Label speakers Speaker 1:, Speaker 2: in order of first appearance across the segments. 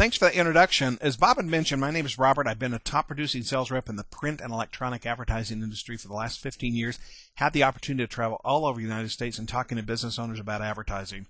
Speaker 1: Thanks for that introduction. As Bob had mentioned, my name is Robert. I've been a top producing sales rep in the print and electronic advertising industry for the last 15 years. Had the opportunity to travel all over the United States and talking to business owners about advertising.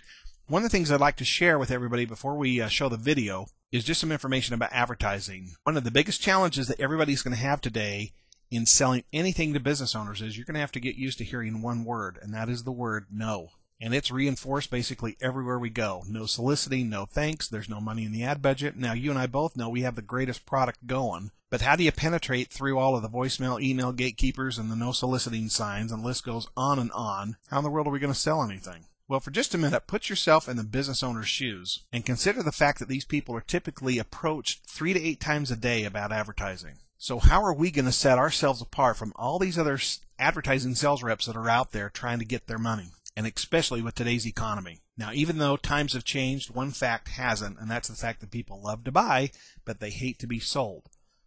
Speaker 1: One of the things I'd like to share with everybody before we show the video is just some information about advertising. One of the biggest challenges that everybody's going to have today in selling anything to business owners is you're going to have to get used to hearing one word, and that is the word no. And it's reinforced basically everywhere we go. No soliciting, no thanks, there's no money in the ad budget. Now, you and I both know we have the greatest product going, but how do you penetrate through all of the voicemail, email gatekeepers, and the no soliciting signs, and the list goes on and on? How in the world are we going to sell anything? Well, for just a minute, put yourself in the business owner's shoes and consider the fact that these people are typically approached 3 to 8 times a day about advertising. So how are we going to set ourselves apart from all these other advertising sales reps that are out there trying to get their money? And especially with today's economy. Now, even though times have changed, one fact hasn't, and that's the fact that people love to buy, but they hate to be sold.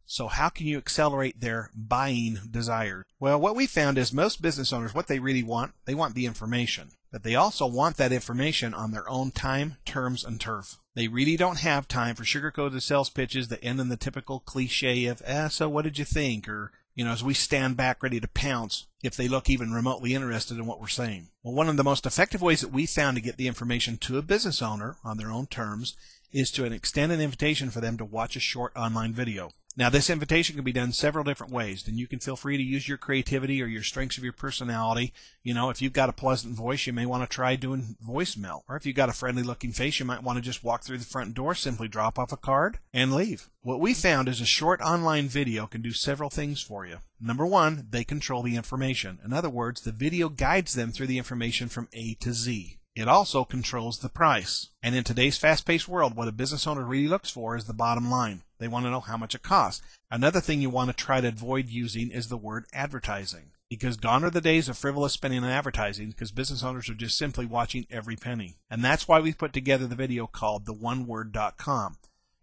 Speaker 1: So how can you accelerate their buying desires? Well, what we found is most business owners, what they really want, they want the information. But they also want that information on their own time, terms, and turf. They really don't have time for sugar-coated sales pitches that end in the typical cliche of, so what did you think? Or, as we stand back ready to pounce if they look even remotely interested in what we're saying. Well, one of the most effective ways that we found to get the information to a business owner on their own terms is to extend an invitation for them to watch a short online video. Now, this invitation can be done several different ways, and you can feel free to use your creativity or your strengths of your personality. If you've got a pleasant voice, you may want to try doing voicemail. Or if you've got a friendly-looking face, you might want to just walk through the front door, simply drop off a card, and leave. What we found is a short online video can do several things for you. Number one, they control the information. In other words, the video guides them through the information from A to Z. It also controls the price. And in today's fast-paced world, what a business owner really looks for is the bottom line. They want to know how much it costs. Another thing you want to try to avoid using is the word advertising. Because gone are the days of frivolous spending on advertising, because business owners are just simply watching every penny. And that's why we put together the video called theoneword.com.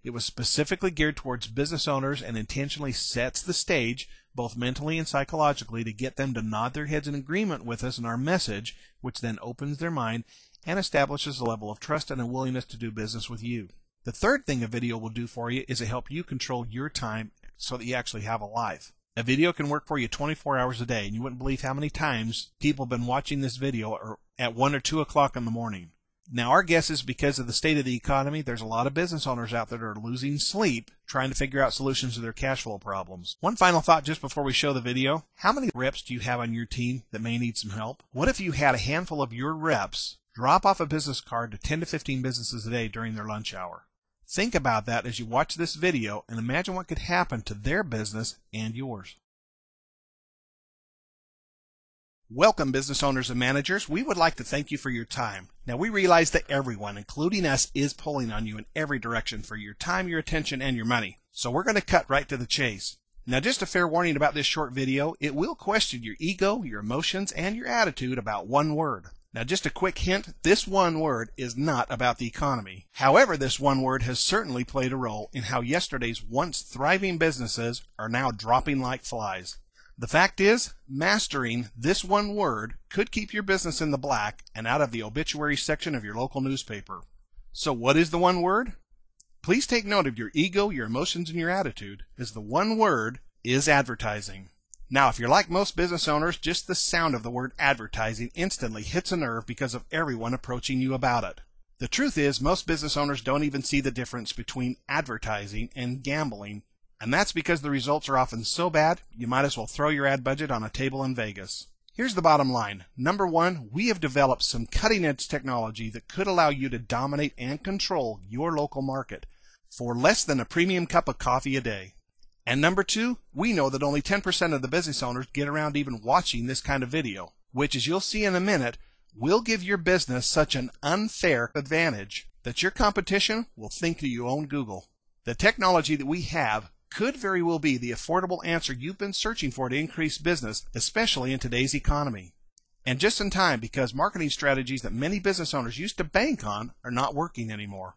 Speaker 1: It was specifically geared towards business owners and intentionally sets the stage, both mentally and psychologically, to get them to nod their heads in agreement with us and our message, which then opens their mind and establishes a level of trust and a willingness to do business with you. The third thing a video will do for you is to help you control your time so that you actually have a life. A video can work for you 24 hours a day, and you wouldn't believe how many times people have been watching this video at 1 or 2 o'clock in the morning. Now, our guess is because of the state of the economy, there's a lot of business owners out there that are losing sleep trying to figure out solutions to their cash flow problems. One final thought just before we show the video. How many reps do you have on your team that may need some help? What if you had a handful of your reps drop off a business card to 10 to 15 businesses a day during their lunch hour? Think about that as you watch this video and imagine what could happen to their business and yours. Welcome, business owners and managers. We would like to thank you for your time. Now, we realize that everyone, including us, is pulling on you in every direction for your time, your attention, and your money. So we're going to cut right to the chase. Now, just a fair warning about this short video, it will question your ego, your emotions, and your attitude about one word. Now, just a quick hint, this one word is not about the economy. However, this one word has certainly played a role in how yesterday's once thriving businesses are now dropping like flies. The fact is, mastering this one word could keep your business in the black and out of the obituary section of your local newspaper. So what is the one word? Please take note of your ego, your emotions, and your attitude, as the one word is advertising. Now, if you're like most business owners, just the sound of the word advertising instantly hits a nerve because of everyone approaching you about it. The truth is, most business owners don't even see the difference between advertising and gambling. And that's because the results are often so bad, you might as well throw your ad budget on a table in Vegas. Here's the bottom line. Number one, we have developed some cutting-edge technology that could allow you to dominate and control your local market for less than a premium cup of coffee a day. And number two, we know that only 10% of the business owners get around even watching this kind of video, which, as you'll see in a minute, will give your business such an unfair advantage that your competition will think that you own Google. The technology that we have could very well be the affordable answer you've been searching for to increase business, especially in today's economy. And just in time, because marketing strategies that many business owners used to bank on are not working anymore.